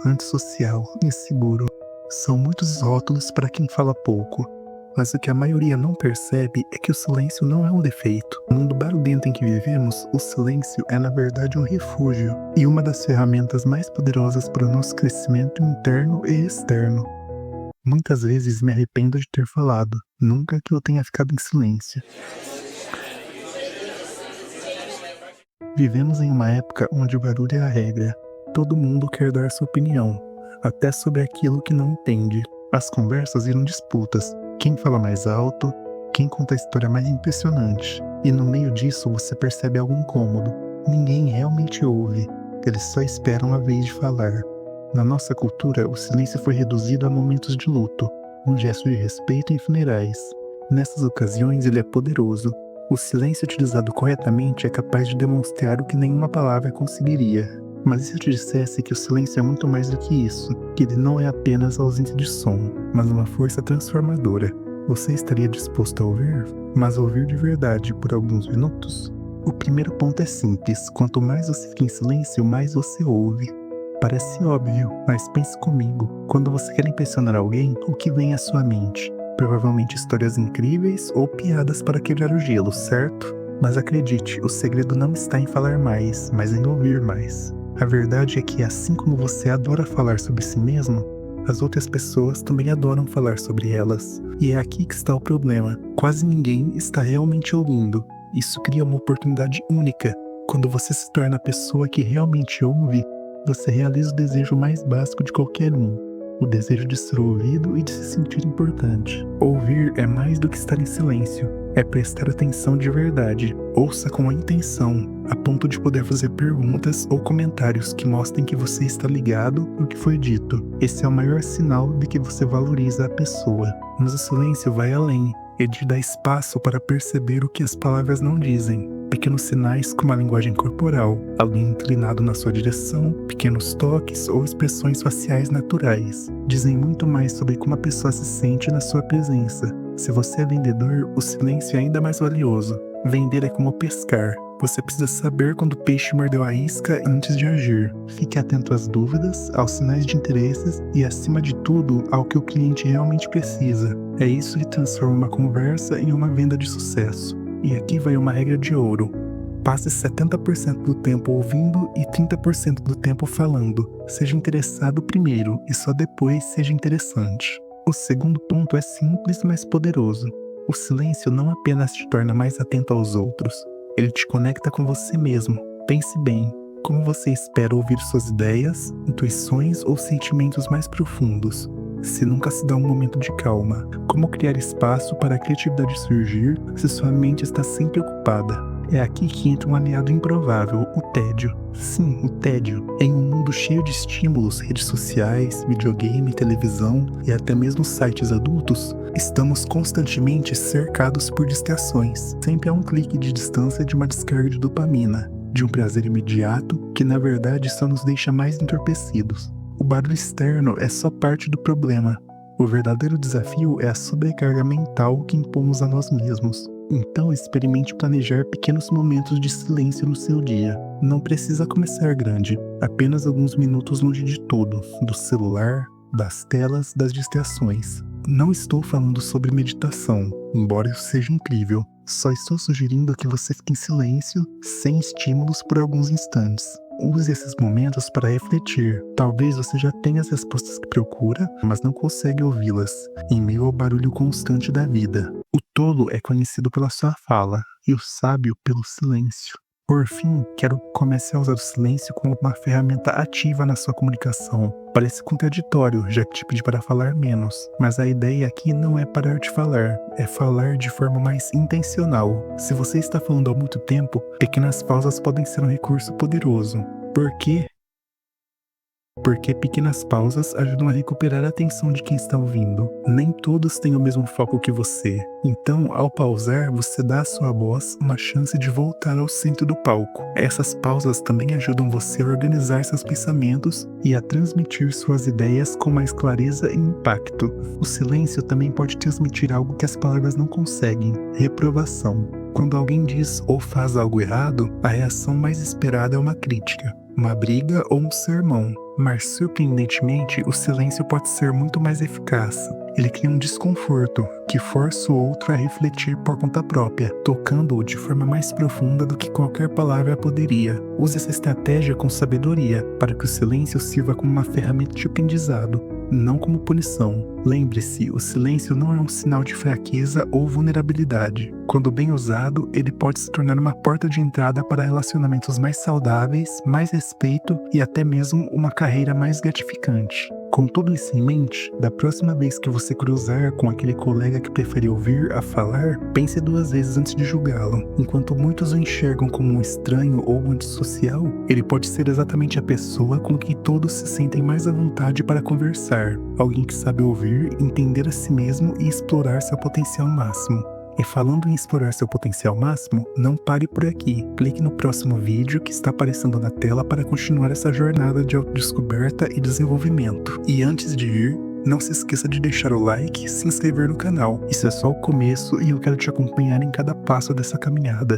antissocial, inseguro. São muitos rótulos para quem fala pouco. Mas o que a maioria não percebe é que o silêncio não é um defeito. No mundo barulhento em que vivemos, o silêncio é na verdade um refúgio e uma das ferramentas mais poderosas para o nosso crescimento interno e externo. Muitas vezes me arrependo de ter falado, nunca que eu tenha ficado em silêncio. Vivemos em uma época onde o barulho é a regra. Todo mundo quer dar sua opinião, até sobre aquilo que não entende. As conversas viram disputas. Quem fala mais alto, quem conta a história mais impressionante. E no meio disso você percebe algo incômodo. Ninguém realmente ouve. Eles só esperam a vez de falar. Na nossa cultura, o silêncio foi reduzido a momentos de luto, um gesto de respeito em funerais. Nessas ocasiões ele é poderoso. O silêncio utilizado corretamente é capaz de demonstrar o que nenhuma palavra conseguiria. Mas e se eu te dissesse que o silêncio é muito mais do que isso? Que ele não é apenas ausência de som, mas uma força transformadora. Você estaria disposto a ouvir? Mas ouvir de verdade por alguns minutos? O primeiro ponto é simples. Quanto mais você fica em silêncio, mais você ouve. Parece óbvio, mas pense comigo. Quando você quer impressionar alguém, o que vem à sua mente? Provavelmente histórias incríveis ou piadas para quebrar o gelo, certo? Mas acredite, o segredo não está em falar mais, mas em ouvir mais. A verdade é que assim como você adora falar sobre si mesmo, as outras pessoas também adoram falar sobre elas. E é aqui que está o problema. Quase ninguém está realmente ouvindo. Isso cria uma oportunidade única. Quando você se torna a pessoa que realmente ouve, você realiza o desejo mais básico de qualquer um. O desejo de ser ouvido e de se sentir importante. Ouvir é mais do que estar em silêncio. É prestar atenção de verdade. Ouça com a intenção, a ponto de poder fazer perguntas ou comentários que mostrem que você está ligado no que foi dito. Esse é o maior sinal de que você valoriza a pessoa. Mas o silêncio vai além. Ele te dá espaço para perceber o que as palavras não dizem. Pequenos sinais como a linguagem corporal, alguém inclinado na sua direção, pequenos toques ou expressões faciais naturais dizem muito mais sobre como a pessoa se sente na sua presença. Se você é vendedor, o silêncio é ainda mais valioso. Vender é como pescar. Você precisa saber quando o peixe mordeu a isca antes de agir. Fique atento às dúvidas, aos sinais de interesses e, acima de tudo, ao que o cliente realmente precisa. É isso que transforma uma conversa em uma venda de sucesso. E aqui vai uma regra de ouro. Passe 70% do tempo ouvindo e 30% do tempo falando. Seja interessado primeiro e só depois seja interessante. O segundo ponto é simples, mas poderoso. O silêncio não apenas te torna mais atento aos outros, ele te conecta com você mesmo. Pense bem, como você espera ouvir suas ideias, intuições ou sentimentos mais profundos, se nunca se dá um momento de calma? Como criar espaço para a criatividade surgir se sua mente está sempre ocupada? É aqui que entra um aliado improvável, o tédio. Sim, o tédio. Em um mundo cheio de estímulos, redes sociais, videogame, televisão e até mesmo sites adultos, estamos constantemente cercados por distrações. Sempre há um clique de distância de uma descarga de dopamina, de um prazer imediato que na verdade só nos deixa mais entorpecidos. O barulho externo é só parte do problema. O verdadeiro desafio é a sobrecarga mental que impomos a nós mesmos. Então experimente planejar pequenos momentos de silêncio no seu dia. Não precisa começar grande, apenas alguns minutos longe de tudo, do celular, das telas, das distrações. Não estou falando sobre meditação, embora isso seja incrível. Só estou sugerindo que você fique em silêncio, sem estímulos por alguns instantes. Use esses momentos para refletir. Talvez você já tenha as respostas que procura, mas não consegue ouvi-las, em meio ao barulho constante da vida. O tolo é conhecido pela sua fala, e o sábio pelo silêncio. Por fim, quero que comece a usar o silêncio como uma ferramenta ativa na sua comunicação. Parece contraditório, já que te pedi para falar menos, mas a ideia aqui não é parar de falar, é falar de forma mais intencional. Se você está falando há muito tempo, pequenas pausas podem ser um recurso poderoso. Por quê? Porque pequenas pausas ajudam a recuperar a atenção de quem está ouvindo. Nem todos têm o mesmo foco que você. Então, ao pausar, você dá à sua voz uma chance de voltar ao centro do palco. Essas pausas também ajudam você a organizar seus pensamentos e a transmitir suas ideias com mais clareza e impacto. O silêncio também pode transmitir algo que as palavras não conseguem: reprovação. Quando alguém diz ou faz algo errado, a reação mais esperada é uma crítica, uma briga ou um sermão. Mas, surpreendentemente, o silêncio pode ser muito mais eficaz. Ele cria um desconforto que força o outro a refletir por conta própria, tocando-o de forma mais profunda do que qualquer palavra poderia. Use essa estratégia com sabedoria, para que o silêncio sirva como uma ferramenta de aprendizado, não como punição. Lembre-se, o silêncio não é um sinal de fraqueza ou vulnerabilidade. Quando bem usado, ele pode se tornar uma porta de entrada para relacionamentos mais saudáveis, mais respeito e até mesmo uma carreira mais gratificante. Com tudo isso em mente, da próxima vez que você cruzar com aquele colega que prefere ouvir a falar, pense 2 vezes antes de julgá-lo. Enquanto muitos o enxergam como um estranho ou um antissocial, ele pode ser exatamente a pessoa com quem todos se sentem mais à vontade para conversar. Alguém que sabe ouvir, entender a si mesmo e explorar seu potencial máximo. E falando em explorar seu potencial máximo, não pare por aqui. Clique no próximo vídeo que está aparecendo na tela para continuar essa jornada de autodescoberta e desenvolvimento. E antes de ir, não se esqueça de deixar o like e se inscrever no canal. Isso é só o começo e eu quero te acompanhar em cada passo dessa caminhada.